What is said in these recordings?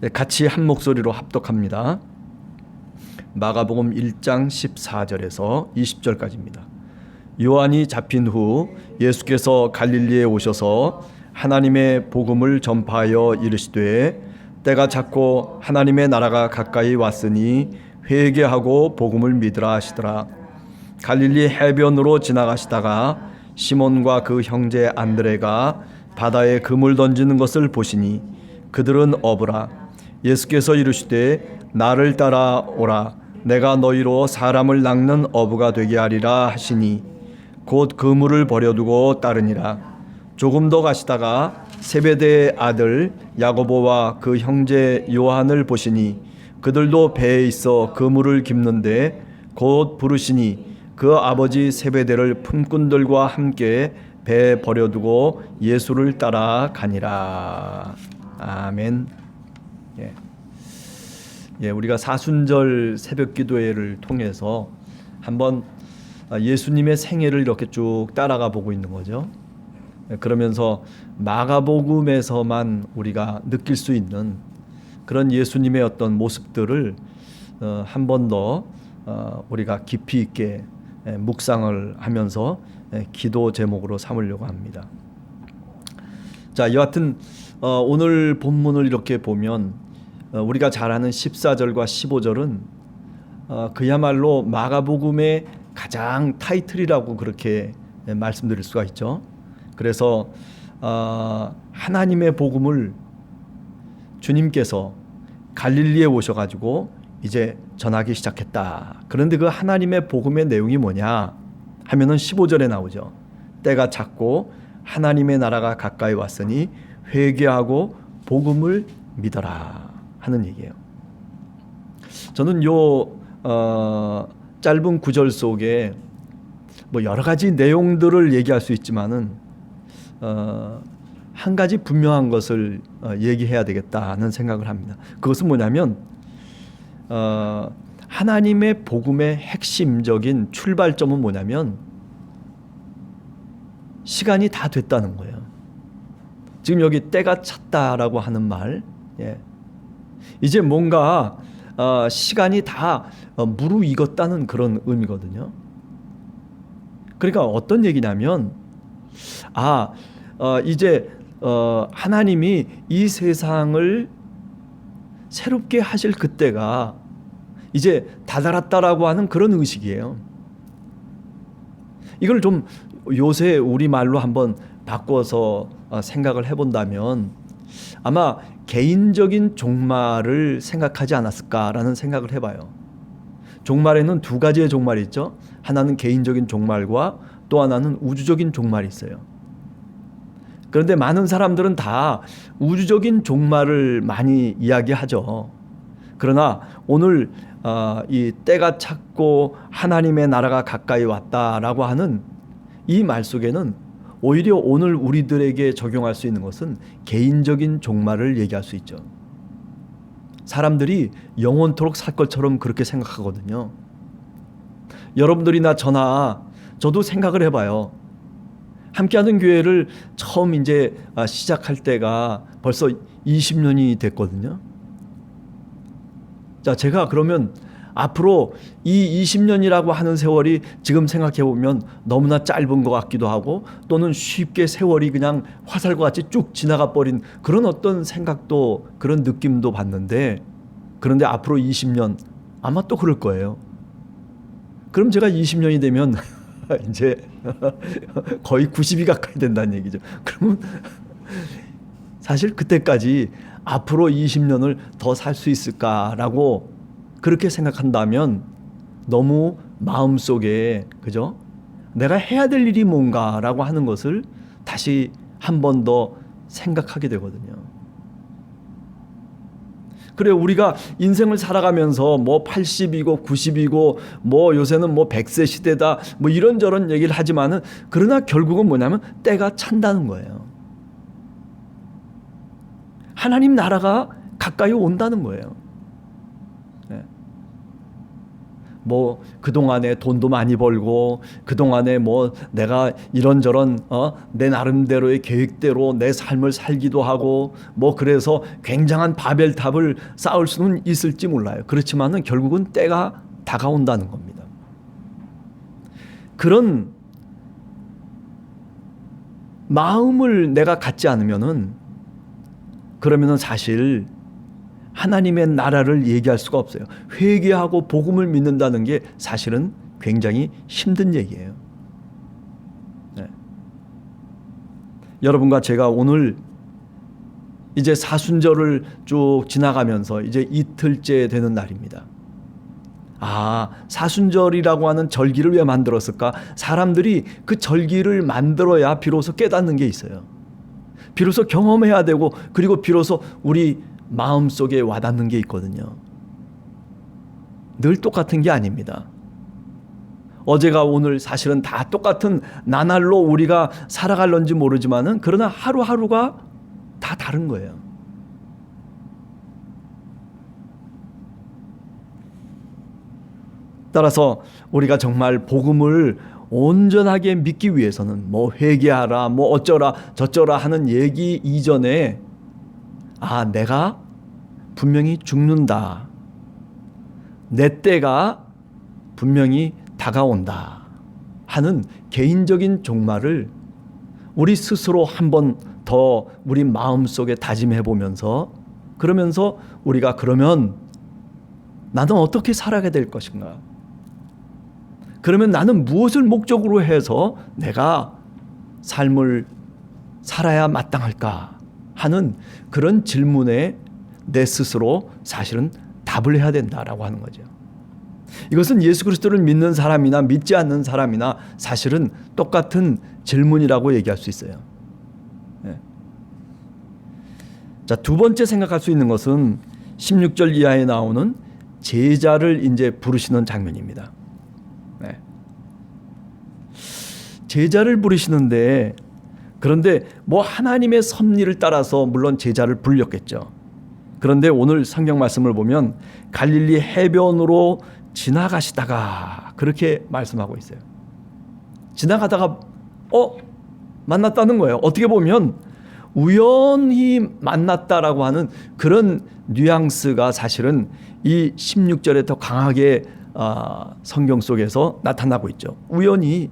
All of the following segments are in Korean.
같이 한 목소리로 합독합니다. 마가복음 1장 14절에서 20절까지입니다. 요한이 잡힌 후 예수께서 갈릴리에 오셔서 하나님의 복음을 전파하여 이르시되 때가 찼고 하나님의 나라가 가까이 왔으니 회개하고 복음을 믿으라 하시더라. 갈릴리 해변으로 지나가시다가 시몬과 그 형제 안드레가 바다에 그물 던지는 것을 보시니 그들은 어부라. 예수께서 이르시되 나를 따라오라. 내가 너희로 사람을 낚는 어부가 되게 하리라 하시니 곧 그물을 버려두고 따르니라. 조금 더 가시다가 세베대의 아들 야고보와 그 형제 요한을 보시니 그들도 배에 있어 그물을 깁는데 곧 부르시니 그 아버지 세베대를 품꾼들과 함께 배에 버려두고 예수를 따라가니라. 아멘. 우리가 사순절 새벽기도회를 통해서 한번 예수님의 생애를 이렇게 쭉 따라가 보고 있는 거죠. 그러면서 마가복음에서만 우리가 느낄 수 있는 그런 예수님의 어떤 모습들을 한 번 더 우리가 깊이 있게 묵상을 하면서 기도 제목으로 삼으려고 합니다. 자, 여하튼 오늘 본문을 이렇게 보면 우리가 잘 아는 14절과 15절은 그야말로 마가복음의 가장 타이틀이라고 그렇게 말씀드릴 수가 있죠. 그래서 하나님의 복음을 주님께서 갈릴리에 오셔가지고 이제 전하기 시작했다. 그런데 그 하나님의 복음의 내용이 뭐냐 하면은 15절에 나오죠. 때가 찼고 하나님의 나라가 가까이 왔으니 회개하고 복음을 믿어라 하는 얘기예요. 저는 짧은 구절 속에 뭐 여러 가지 내용들을 얘기할 수 있지만은 한 가지 분명한 것을 얘기해야 되겠다는 생각을 합니다. 그것은 뭐냐면 하나님의 복음의 핵심적인 출발점은 뭐냐면 시간이 다 됐다는 거예요. 지금 여기 때가 찼다라고 하는 말, 이제 뭔가 시간이 다 무르익었다는 그런 의미거든요. 그러니까 어떤 얘기냐면 이제 하나님이 이 세상을 새롭게 하실 그때가 이제 다다랐다라고 하는 그런 의식이에요. 이걸 좀 요새 우리말로 한번 바꿔서 생각을 해본다면 아마 개인적인 종말을 생각하지 않았을까라는 생각을 해봐요. 종말에는 두 가지의 종말이 있죠. 하나는 개인적인 종말과 또 하나는 우주적인 종말이 있어요. 그런데 많은 사람들은 다 우주적인 종말을 많이 이야기하죠. 그러나 오늘 이 때가 찼고 하나님의 나라가 가까이 왔다라고 하는 이 말 속에는 오히려 오늘 우리들에게 적용할 수 있는 것은 개인적인 종말을 얘기할 수 있죠. 사람들이 영원토록 살 것처럼 그렇게 생각하거든요. 여러분들이나 저도 생각을 해봐요. 함께하는 교회를 처음 이제 시작할 때가 벌써 20년이 됐거든요. 자, 제가 그러면 앞으로 이 20년이라고 하는 세월이 지금 생각해 보면 너무나 짧은 것 같기도 하고 또는 쉽게 세월이 그냥 화살과 같이 쭉 지나가 버린 그런 어떤 생각도 그런 느낌도 받는데, 그런데 앞으로 20년 아마 또 그럴 거예요. 그럼 제가 20년이 되면 이제 거의 90이 가까이 된다는 얘기죠. 그러면 사실 그때까지 앞으로 20년을 더 살 수 있을까라고 그렇게 생각한다면 너무 마음속에 그죠? 내가 해야 될 일이 뭔가라고 하는 것을 다시 한 번 더 생각하게 되거든요. 그래, 우리가 인생을 살아가면서 뭐 80이고 90이고 뭐 요새는 뭐 100세 시대다 뭐 이런저런 얘기를 하지만은 그러나 결국은 뭐냐면 때가 찬다는 거예요. 하나님 나라가 가까이 온다는 거예요. 뭐 그동안에 돈도 많이 벌고 그동안에 뭐 내가 이런저런 내 나름대로의 계획대로 내 삶을 살기도 하고 뭐 그래서 굉장한 바벨탑을 쌓을 수는 있을지 몰라요. 그렇지만은 결국은 때가 다가온다는 겁니다. 그런 마음을 내가 갖지 않으면은 그러면은 사실 하나님의 나라를 얘기할 수가 없어요. 회개하고 복음을 믿는다는 게 사실은 굉장히 힘든 얘기예요. 네. 여러분과 제가 오늘 이제 사순절을 쭉 지나가면서 이제 이틀째 되는 날입니다. 사순절이라고 하는 절기를 왜 만들었을까? 사람들이 그 절기를 만들어야 비로소 깨닫는 게 있어요. 비로소 경험해야 되고 그리고 비로소 우리 마음속에 와닿는 게 있거든요. 늘 똑같은 게 아닙니다. 어제가 오늘 사실은 다 똑같은 나날로 우리가 살아갈런지 모르지만은 그러나 하루하루가 다 다른 거예요. 따라서 우리가 정말 복음을 온전하게 믿기 위해서는 뭐 회개하라 뭐 어쩌라 저쩌라 하는 얘기 이전에 내가 분명히 죽는다. 내 때가 분명히 다가온다 하는 개인적인 종말을 우리 스스로 한 번 더 우리 마음속에 다짐해 보면서 그러면서 우리가 그러면 나는 어떻게 살아가야 될 것인가? 그러면 나는 무엇을 목적으로 해서 내가 삶을 살아야 마땅할까 하는 그런 질문에 내 스스로 사실은 답을 해야 된다라고 하는 거죠. 이것은 예수 그리스도를 믿는 사람이나 믿지 않는 사람이나 사실은 똑같은 질문이라고 얘기할 수 있어요. 네. 자, 두 번째 생각할 수 있는 것은 16절 이하에 나오는 제자를 이제 부르시는 장면입니다. 네. 제자를 부르시는데 그런데 뭐 하나님의 섭리를 따라서 물론 제자를 불렸겠죠. 그런데 오늘 성경 말씀을 보면 갈릴리 해변으로 지나가시다가 그렇게 말씀하고 있어요. 지나가다가 만났다는 거예요. 어떻게 보면 우연히 만났다라고 하는 그런 뉘앙스가 사실은 이 16절에 더 강하게 성경 속에서 나타나고 있죠. 우연히.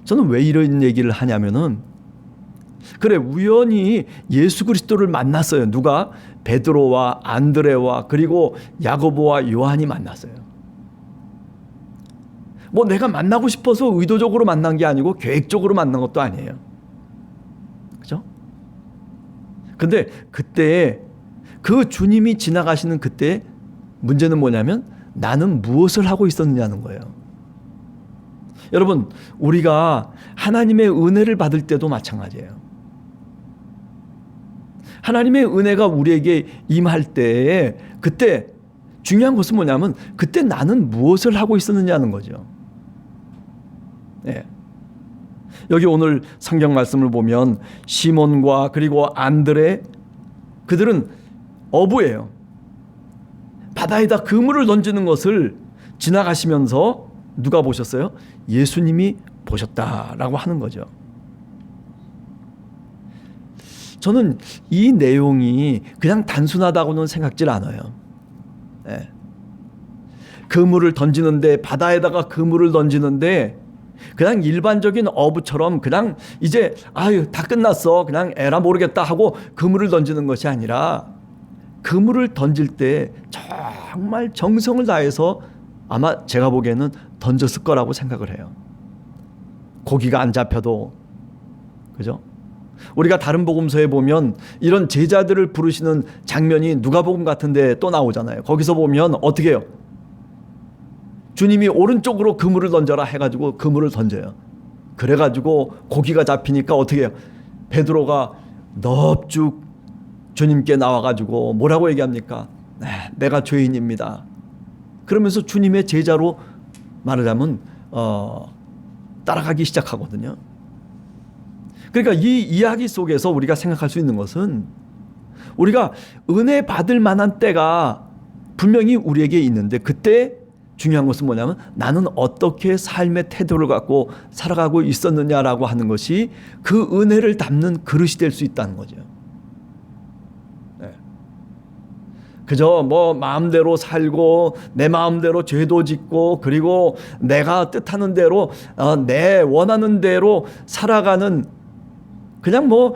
저는 왜 이런 얘기를 하냐면은 그래 우연히 예수 그리스도를 만났어요. 누가? 베드로와 안드레와 그리고 야고보와 요한이 만났어요. 뭐 내가 만나고 싶어서 의도적으로 만난 게 아니고 계획적으로 만난 것도 아니에요. 그죠? 근데 그때 그 주님이 지나가시는 그때 문제는 뭐냐면 나는 무엇을 하고 있었느냐는 거예요. 여러분 우리가 하나님의 은혜를 받을 때도 마찬가지예요. 하나님의 은혜가 우리에게 임할 때에 그때 중요한 것은 뭐냐면 그때 나는 무엇을 하고 있었느냐는 거죠. 네. 여기 오늘 성경 말씀을 보면 시몬과 그리고 안드레 그들은 어부예요. 바다에다 그물을 던지는 것을 지나가시면서 누가 보셨어요? 예수님이 보셨다라고 하는 거죠. 저는 이 내용이 그냥 단순하다고는 생각질 않아요. 네. 그물을 던지는데 바다에다가 그물을 던지는데 그냥 일반적인 어부처럼 그냥 이제 다 끝났어 그냥 에라 모르겠다 하고 그물을 던지는 것이 아니라 그물을 던질 때 정말 정성을 다해서 아마 제가 보기에는 던졌을 거라고 생각을 해요. 고기가 안 잡혀도 그죠? 우리가 다른 복음서에 보면 이런 제자들을 부르시는 장면이 누가복음 같은데 또 나오잖아요. 거기서 보면 어떻게 해요? 주님이 오른쪽으로 그물을 던져라 해가지고 그물을 던져요. 그래가지고 고기가 잡히니까 어떻게 해요? 베드로가 넙죽 주님께 나와가지고 뭐라고 얘기합니까? 네, 내가 죄인입니다. 그러면서 주님의 제자로 말하자면 따라가기 시작하거든요. 그러니까 이 이야기 속에서 우리가 생각할 수 있는 것은 우리가 은혜 받을 만한 때가 분명히 우리에게 있는데 그때 중요한 것은 뭐냐면 나는 어떻게 삶의 태도를 갖고 살아가고 있었느냐라고 하는 것이 그 은혜를 담는 그릇이 될 수 있다는 거죠. 네. 그저 뭐 마음대로 살고 내 마음대로 죄도 짓고 그리고 내가 뜻하는 대로 내 원하는 대로 살아가는 그냥 뭐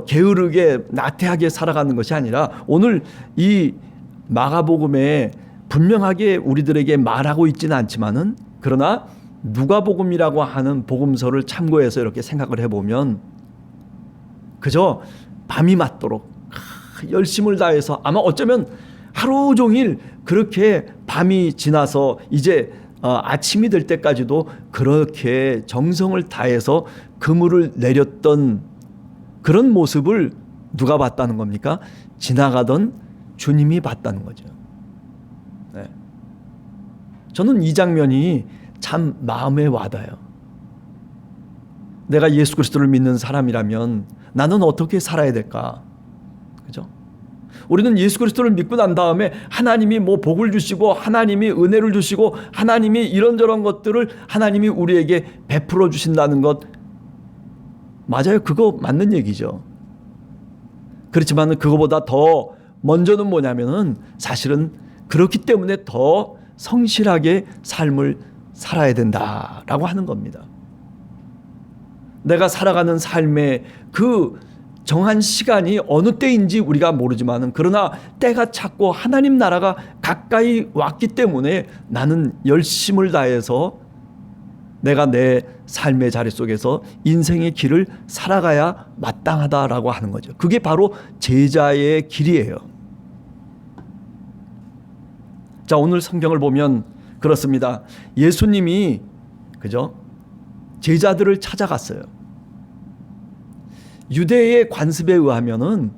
게으르게 나태하게 살아가는 것이 아니라 오늘 이 마가복음에 분명하게 우리들에게 말하고 있지는 않지만은 그러나 누가복음이라고 하는 복음서를 참고해서 이렇게 생각을 해보면 그저 밤이 맞도록 열심을 다해서 아마 어쩌면 하루 종일 그렇게 밤이 지나서 이제 아침이 될 때까지도 그렇게 정성을 다해서 그물을 내렸던 그런 모습을 누가 봤다는 겁니까? 지나가던 주님이 봤다는 거죠. 네. 저는 이 장면이 참 마음에 와닿아요. 내가 예수 그리스도를 믿는 사람이라면 나는 어떻게 살아야 될까? 그죠? 우리는 예수 그리스도를 믿고 난 다음에 하나님이 뭐 복을 주시고 하나님이 은혜를 주시고 하나님이 이런저런 것들을 하나님이 우리에게 베풀어 주신다는 것 맞아요. 그거 맞는 얘기죠. 그렇지만 그거보다 더 먼저는 뭐냐면은 사실은 그렇기 때문에 더 성실하게 삶을 살아야 된다라고 하는 겁니다. 내가 살아가는 삶의 그 정한 시간이 어느 때인지 우리가 모르지만은 그러나 때가 찼고 하나님 나라가 가까이 왔기 때문에 나는 열심을 다해서 내가 내 삶의 자리 속에서 인생의 길을 살아가야 마땅하다라고 하는 거죠. 그게 바로 제자의 길이에요. 자, 오늘 성경을 보면 그렇습니다. 예수님이 그죠? 제자들을 찾아갔어요. 유대의 관습에 의하면은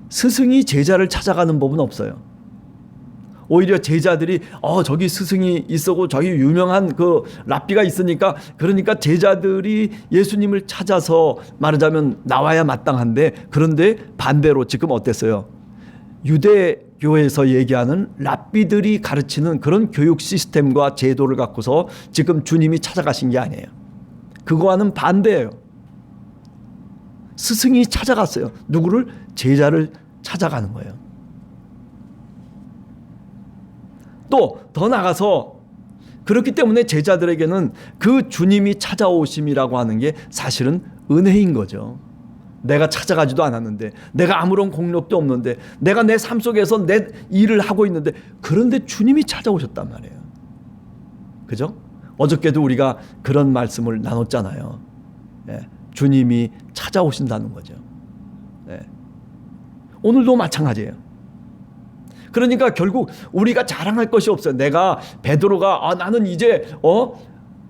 스승이 제자를 찾아가는 법은 없어요. 오히려 제자들이 저기 스승이 있었고 저기 유명한 그 랍비가 있으니까 그러니까 제자들이 예수님을 찾아서 말하자면 나와야 마땅한데 그런데 반대로 지금 어땠어요? 유대교에서 얘기하는 랍비들이 가르치는 그런 교육 시스템과 제도를 갖고서 지금 주님이 찾아가신 게 아니에요. 그거와는 반대예요. 스승이 찾아갔어요. 누구를? 제자를 찾아가는 거예요. 또 더 나가서 그렇기 때문에 제자들에게는 그 주님이 찾아오심이라고 하는 게 사실은 은혜인 거죠. 내가 찾아가지도 않았는데 내가 아무런 공력도 없는데 내가 내 삶 속에서 내 일을 하고 있는데 그런데 주님이 찾아오셨단 말이에요. 그죠? 어저께도 우리가 그런 말씀을 나눴잖아요. 네. 주님이 찾아오신다는 거죠. 네. 오늘도 마찬가지예요. 그러니까 결국 우리가 자랑할 것이 없어요. 내가 베드로가 나는 이제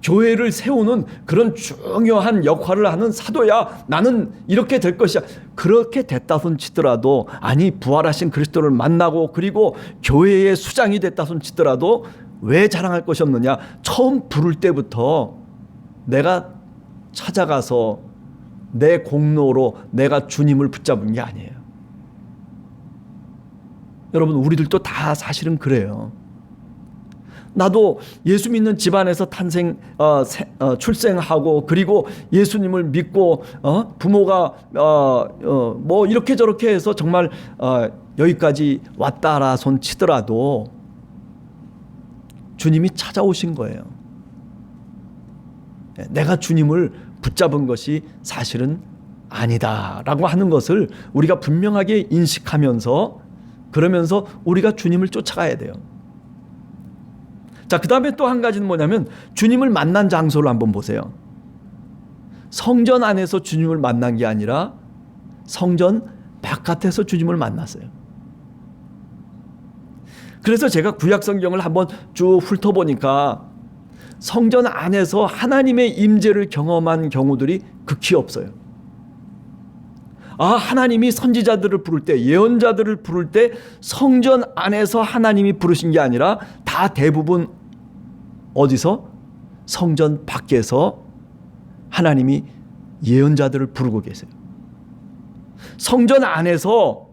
교회를 세우는 그런 중요한 역할을 하는 사도야. 나는 이렇게 될 것이야. 그렇게 됐다 손 치더라도 아니 부활하신 그리스도를 만나고 그리고 교회의 수장이 됐다 손 치더라도 왜 자랑할 것이 없느냐. 처음 부를 때부터 내가 찾아가서 내 공로로 내가 주님을 붙잡은 게 아니에요. 여러분 우리들도 다 사실은 그래요. 나도 예수 믿는 집안에서 출생하고 그리고 예수님을 믿고 부모가 뭐 이렇게 저렇게 해서 정말 여기까지 왔다라 손 치더라도 주님이 찾아오신 거예요. 내가 주님을 붙잡은 것이 사실은 아니다라고 하는 것을 우리가 분명하게 인식하면서 그러면서 우리가 주님을 쫓아가야 돼요. 자, 그 다음에 또 한 가지는 뭐냐면 주님을 만난 장소를 한번 보세요. 성전 안에서 주님을 만난 게 아니라 성전 바깥에서 주님을 만났어요. 그래서 제가 구약 성경을 한번 쭉 훑어보니까 성전 안에서 하나님의 임재를 경험한 경우들이 극히 없어요. 하나님이 선지자들을 부를 때, 예언자들을 부를 때 성전 안에서 하나님이 부르신 게 아니라 다 대부분 어디서? 성전 밖에서 하나님이 예언자들을 부르고 계세요. 성전 안에서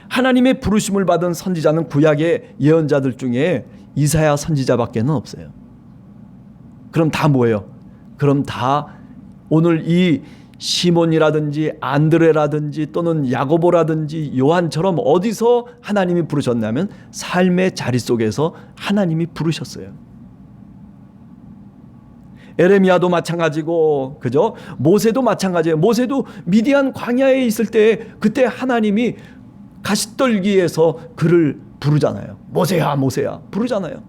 하나님의 부르심을 받은 선지자는 구약의 예언자들 중에 이사야 선지자밖에는 없어요. 그럼 다 뭐예요? 그럼 다 오늘 이 시몬이라든지 안드레라든지 또는 야고보라든지 요한처럼 어디서 하나님이 부르셨냐면 삶의 자리 속에서 하나님이 부르셨어요. 에레미야도 마찬가지고, 그죠? 모세도 마찬가지예요. 모세도 미디안 광야에 있을 때 그때 하나님이 가시떨기에서 그를 부르잖아요. 모세야, 모세야 부르잖아요.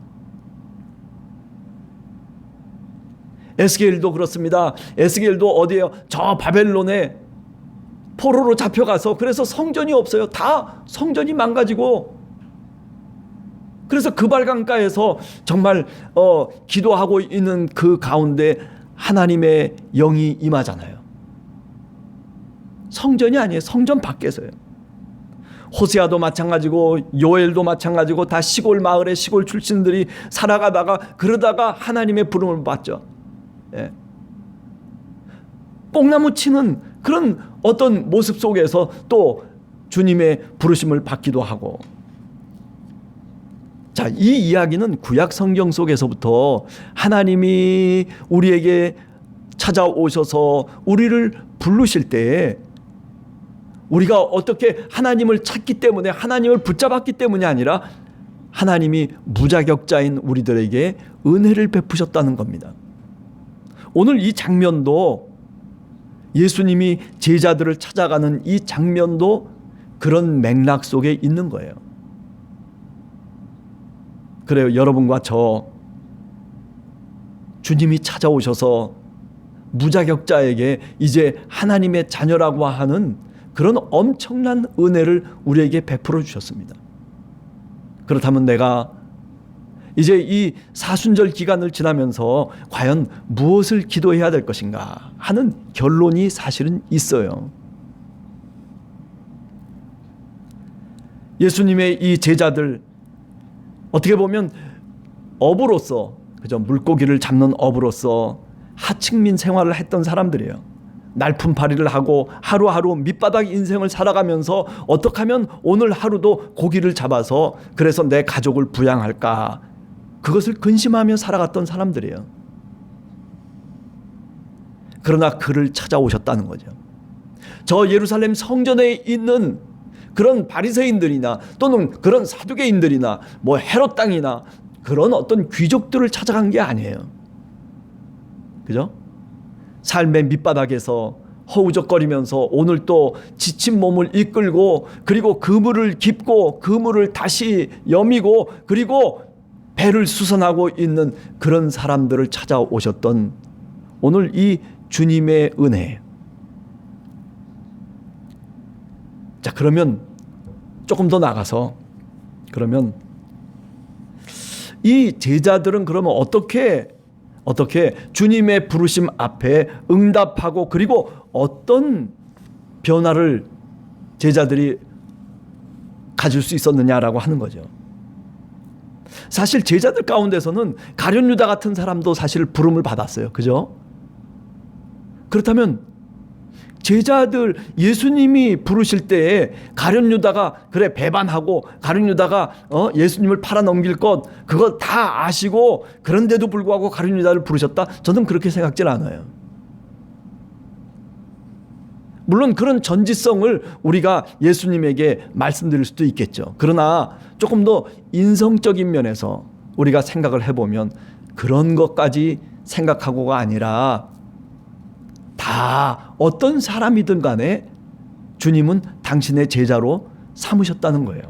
에스겔도 그렇습니다. 에스겔도 어디에요? 저 바벨론에 포로로 잡혀가서 그래서 성전이 없어요. 다 성전이 망가지고, 그래서 그발강가에서 정말 기도하고 있는 그 가운데 하나님의 영이 임하잖아요. 성전이 아니에요. 성전 밖에서요. 호세아도 마찬가지고 요엘도 마찬가지고 다 시골 마을에 시골 출신들이 살아가다가 그러다가 하나님의 부름을 받죠. 예. 뽕나무 치는 그런 어떤 모습 속에서 또 주님의 부르심을 받기도 하고. 자, 이 이야기는 구약 성경 속에서부터 하나님이 우리에게 찾아오셔서 우리를 부르실 때에 우리가 어떻게 하나님을 찾기 때문에, 하나님을 붙잡았기 때문이 아니라 하나님이 무자격자인 우리들에게 은혜를 베푸셨다는 겁니다. 오늘 이 장면도, 예수님이 제자들을 찾아가는 이 장면도 그런 맥락 속에 있는 거예요. 그래요. 여러분과 저, 주님이 찾아오셔서 무자격자에게 이제 하나님의 자녀라고 하는 그런 엄청난 은혜를 우리에게 베풀어 주셨습니다. 그렇다면 내가 이제 이 사순절 기간을 지나면서 과연 무엇을 기도해야 될 것인가 하는 결론이 사실은 있어요. 예수님의 이 제자들, 어떻게 보면 어부로서, 그죠? 물고기를 잡는 어부로서 하층민 생활을 했던 사람들이에요. 날품팔이를 하고 하루하루 밑바닥 인생을 살아가면서 어떻게 하면 오늘 하루도 고기를 잡아서 그래서 내 가족을 부양할까, 그것을 근심하며 살아갔던 사람들이에요. 그러나 그를 찾아오셨다는 거죠. 저 예루살렘 성전에 있는 그런 바리새인들이나 또는 그런 사두개인들이나 뭐 헤롯 땅이나 그런 어떤 귀족들을 찾아간 게 아니에요. 그죠? 삶의 밑바닥에서 허우적거리면서 오늘 또 지친 몸을 이끌고, 그리고 그물을 깁고 그물을 다시 여미고, 그리고 배를 수선하고 있는 그런 사람들을 찾아오셨던 오늘 이 주님의 은혜. 자, 그러면 조금 더 나가서, 그러면 이 제자들은 그러면 어떻게 주님의 부르심 앞에 응답하고, 그리고 어떤 변화를 제자들이 가질 수 있었느냐라고 하는 거죠. 사실 제자들 가운데서는 가룟 유다 같은 사람도 사실 부름을 받았어요. 그죠? 그렇다면 제자들, 예수님이 부르실 때에 가룟 유다가 그래 배반하고 가룟 유다가 예수님을 팔아 넘길 것 그거 다 아시고 그런데도 불구하고 가룟 유다를 부르셨다? 저는 그렇게 생각질 않아요. 물론 그런 전지성을 우리가 예수님에게 말씀드릴 수도 있겠죠. 그러나 조금 더 인성적인 면에서 우리가 생각을 해보면 그런 것까지 생각하고가 아니라 다 어떤 사람이든 간에 주님은 당신의 제자로 삼으셨다는 거예요.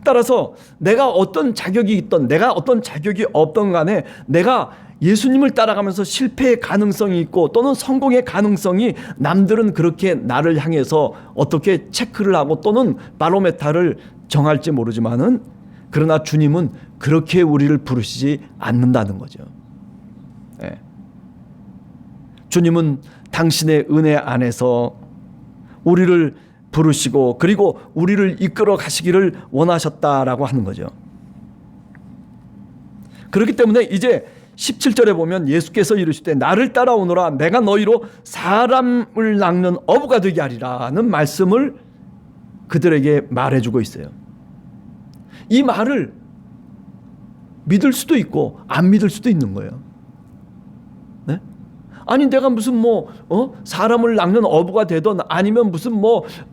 따라서 내가 어떤 자격이 있던 내가 어떤 자격이 없던 간에 내가 예수님을 따라가면서 실패의 가능성이 있고 또는 성공의 가능성이, 남들은 그렇게 나를 향해서 어떻게 체크를 하고 또는 바로메타를 정할지 모르지만은, 그러나 주님은 그렇게 우리를 부르시지 않는다는 거죠. 네. 주님은 당신의 은혜 안에서 우리를 부르시고 그리고 우리를 이끌어 가시기를 원하셨다라고 하는 거죠. 그렇기 때문에 이제 17절에 보면 예수께서 이르시되 나를 따라오너라 내가 너희로 사람을 낚는 어부가 되게 하리라는 말씀을 그들에게 말해주고 있어요. 이 말을 믿을 수도 있고 안 믿을 수도 있는 거예요. 네? 아니 내가 무슨 사람을 낳는 어부가 되든 아니면 무슨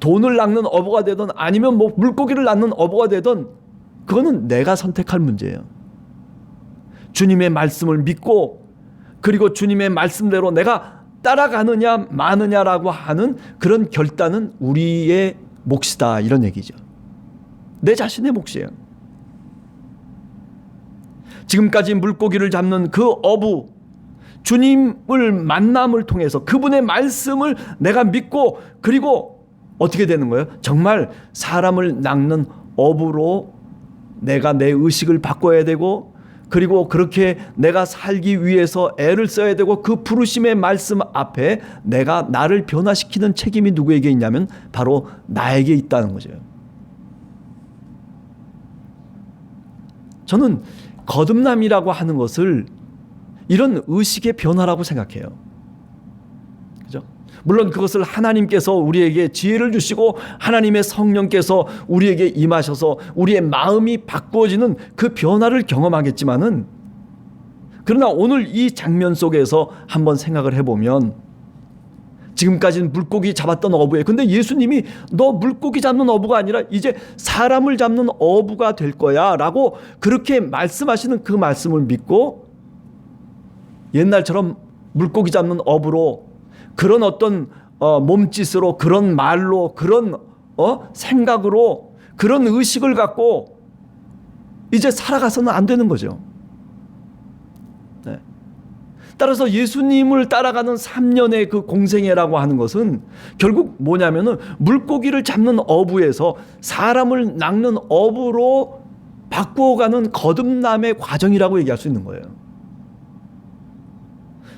돈을 낳는 어부가 되든 아니면 물고기를 낳는 어부가 되든 그거는 내가 선택할 문제예요. 주님의 말씀을 믿고 그리고 주님의 말씀대로 내가 따라가느냐 마느냐라고 하는 그런 결단은 우리의 몫이다, 이런 얘기죠. 내 자신의 몫이에요. 지금까지 물고기를 잡는 그 어부, 주님을 만남을 통해서 그분의 말씀을 내가 믿고 그리고 어떻게 되는 거예요? 정말 사람을 낚는 어부로 내가 내 의식을 바꿔야 되고 그리고 그렇게 내가 살기 위해서 애를 써야 되고 그 부르심의 말씀 앞에 내가 나를 변화시키는 책임이 누구에게 있냐면 바로 나에게 있다는 거죠. 저는 거듭남이라고 하는 것을 이런 의식의 변화라고 생각해요. 그죠? 물론 그것을 하나님께서 우리에게 지혜를 주시고 하나님의 성령께서 우리에게 임하셔서 우리의 마음이 바꾸어지는 그 변화를 경험하겠지만은, 그러나 오늘 이 장면 속에서 한번 생각을 해보면 지금까지는 물고기 잡았던 어부예요. 근데 예수님이 너 물고기 잡는 어부가 아니라 이제 사람을 잡는 어부가 될 거야 라고 그렇게 말씀하시는 그 말씀을 믿고 옛날처럼 물고기 잡는 어부로 그런 어떤 몸짓으로 그런 말로 그런 생각으로 그런 의식을 갖고 이제 살아가서는 안 되는 거죠. 네. 따라서 예수님을 따라가는 3년의 그 공생애라고 하는 것은 결국 뭐냐면은 물고기를 잡는 어부에서 사람을 낚는 어부로 바꾸어가는 거듭남의 과정이라고 얘기할 수 있는 거예요.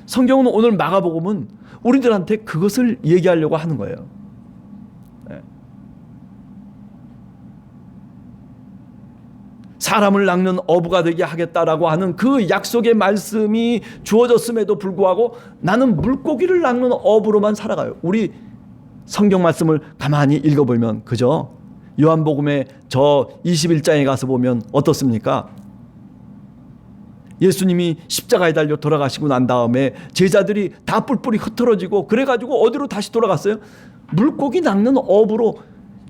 성경은 오늘 마가복음은 우리들한테 그것을 얘기하려고 하는 거예요. 네. 사람을 낚는 어부가 되게 하겠다라고 하는 그 약속의 말씀이 주어졌음에도 불구하고 나는 물고기를 낚는 어부로만 살아가요. 우리 성경 말씀을 가만히 읽어보면 그죠? 요한복음의 저 21장에 가서 보면 어떻습니까? 예수님이 십자가에 달려 돌아가시고 난 다음에 제자들이 다 뿔뿔이 흩어지고 그래가지고 어디로 다시 돌아갔어요? 물고기 낚는 어부로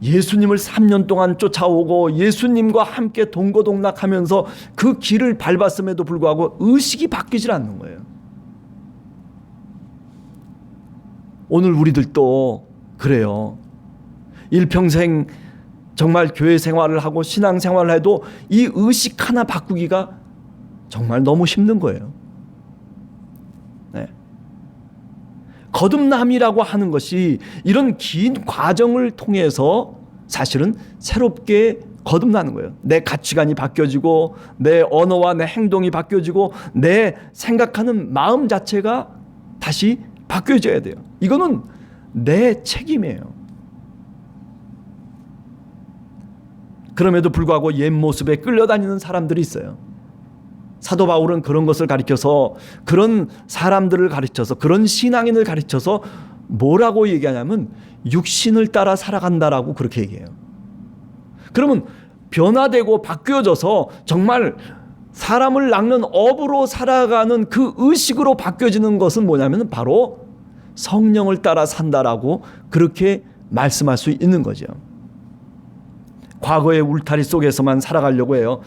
예수님을 3년 동안 쫓아오고 예수님과 함께 동거동락하면서 그 길을 밟았음에도 불구하고 의식이 바뀌질 않는 거예요. 오늘 우리들도 그래요. 일평생 정말 교회 생활을 하고 신앙 생활을 해도 이 의식 하나 바꾸기가 정말 너무 힘든 거예요. 네. 거듭남이라고 하는 것이 이런 긴 과정을 통해서 사실은 새롭게 거듭나는 거예요. 내 가치관이 바뀌어지고 내 언어와 내 행동이 바뀌어지고 내 생각하는 마음 자체가 다시 바뀌어져야 돼요. 이거는 내 책임이에요. 그럼에도 불구하고 옛 모습에 끌려다니는 사람들이 있어요. 사도 바울은 그런 것을 가리켜서 그런 사람들을 가르쳐서 그런 신앙인을 가르쳐서 뭐라고 얘기하냐면 육신을 따라 살아간다라고 그렇게 얘기해요. 그러면 변화되고 바뀌어져서 정말 사람을 낚는 어부로 살아가는 그 의식으로 바뀌어지는 것은 뭐냐면 바로 성령을 따라 산다라고 그렇게 말씀할 수 있는 거죠. 과거의 울타리 속에서만 살아가려고 해요.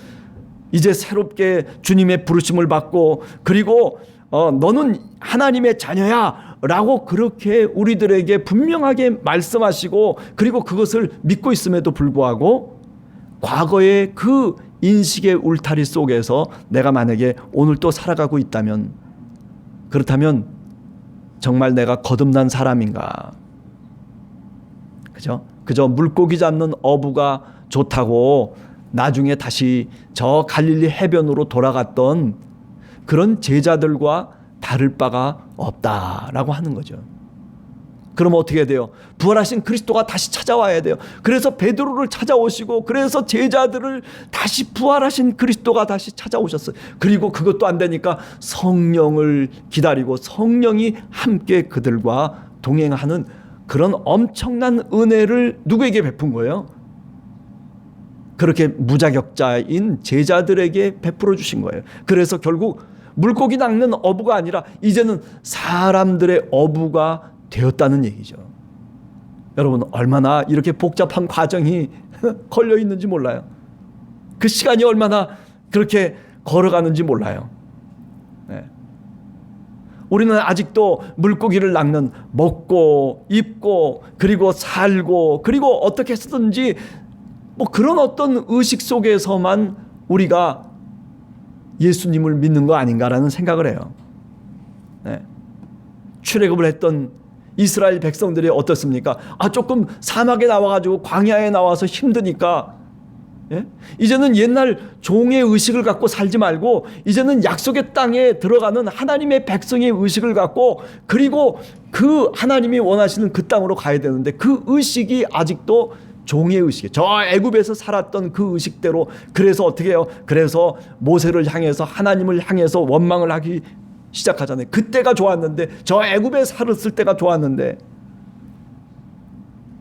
이제 새롭게 주님의 부르심을 받고 그리고 너는 하나님의 자녀야 라고 그렇게 우리들에게 분명하게 말씀하시고 그리고 그것을 믿고 있음에도 불구하고 과거의 그 인식의 울타리 속에서 내가 만약에 오늘 또 살아가고 있다면, 그렇다면 정말 내가 거듭난 사람인가? 그죠? 그저 물고기 잡는 어부가 좋다고 나중에 다시 저 갈릴리 해변으로 돌아갔던 그런 제자들과 다를 바가 없다라고 하는 거죠. 그럼 어떻게 해야 돼요? 부활하신 그리스도가 다시 찾아와야 돼요. 그래서 베드로를 찾아오시고 그래서 제자들을 다시 부활하신 그리스도가 다시 찾아오셨어요. 그리고 그것도 안 되니까 성령을 기다리고 성령이 함께 그들과 동행하는 그런 엄청난 은혜를 누구에게 베푼 거예요? 그렇게 무자격자인 제자들에게 베풀어 주신 거예요. 그래서 결국 물고기 낚는 어부가 아니라 이제는 사람들의 어부가 되었다는 얘기죠. 여러분, 얼마나 이렇게 복잡한 과정이 걸려 있는지 몰라요. 그 시간이 얼마나 그렇게 걸어가는지 몰라요. 네. 우리는 아직도 물고기를 낚는, 먹고 입고 그리고 살고 그리고 어떻게 쓰든지 뭐 그런 어떤 의식 속에서만 우리가 예수님을 믿는 거 아닌가라는 생각을 해요. 네. 출애굽을 했던 이스라엘 백성들이 어떻습니까? 조금 사막에 나와가지고 광야에 나와서 힘드니까, 예? 이제는 옛날 종의 의식을 갖고 살지 말고 이제는 약속의 땅에 들어가는 하나님의 백성의 의식을 갖고, 그리고 그 하나님이 원하시는 그 땅으로 가야 되는데 그 의식이 아직도 종의 의식이에요. 저 애굽에서 살았던 그 의식대로. 그래서 어떻게 해요? 그래서 모세를 향해서, 하나님을 향해서 원망을 하기 시작하잖아요. 그때가 좋았는데, 저 애굽에 살았을 때가 좋았는데,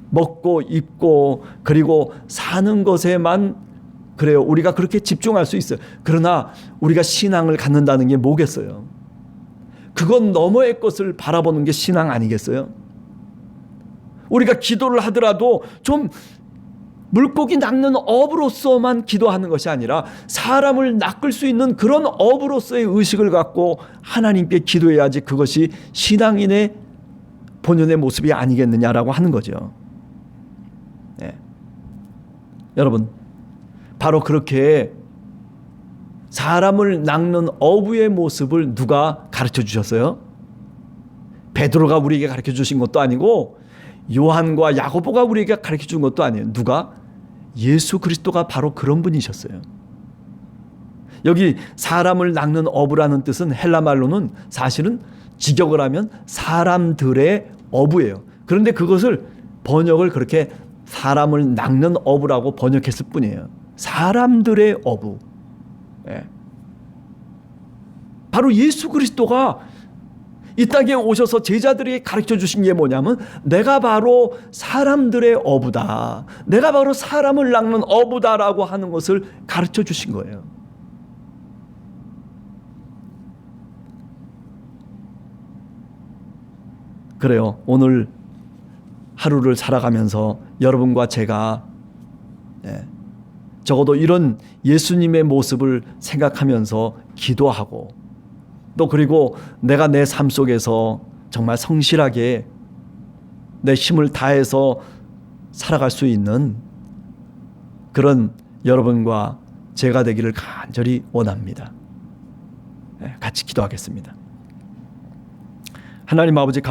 먹고 입고 그리고 사는 것에만 그래요. 우리가 그렇게 집중할 수 있어요. 그러나 우리가 신앙을 갖는다는 게 뭐겠어요? 그건 너머의 것을 바라보는 게 신앙 아니겠어요? 우리가 기도를 하더라도 좀 물고기 낚는 어부로서만 기도하는 것이 아니라 사람을 낚을 수 있는 그런 어부로서의 의식을 갖고 하나님께 기도해야지 그것이 신앙인의 본연의 모습이 아니겠느냐라고 하는 거죠. 네. 여러분, 바로 그렇게 사람을 낚는 어부의 모습을 누가 가르쳐 주셨어요? 베드로가 우리에게 가르쳐 주신 것도 아니고 요한과 야고보가 우리에게 가르쳐 준 것도 아니에요. 누가? 예수 그리스도가 바로 그런 분이셨어요. 여기 사람을 낚는 어부라는 뜻은 헬라 말로는 사실은 직역을 하면 사람들의 어부예요. 그런데 그것을 번역을 그렇게 사람을 낚는 어부라고 번역했을 뿐이에요. 사람들의 어부. 예. 바로 예수 그리스도가 이 땅에 오셔서 제자들에게 가르쳐 주신 게 뭐냐면, 내가 바로 사람들의 어부다, 내가 바로 사람을 낚는 어부다라고 하는 것을 가르쳐 주신 거예요. 그래요. 오늘 하루를 살아가면서 여러분과 제가 적어도 이런 예수님의 모습을 생각하면서 기도하고, 또 그리고 내가 내 삶 속에서 정말 성실하게 내 힘을 다해서 살아갈 수 있는 그런 여러분과 제가 되기를 간절히 원합니다. 같이 기도하겠습니다. 하나님 아버지,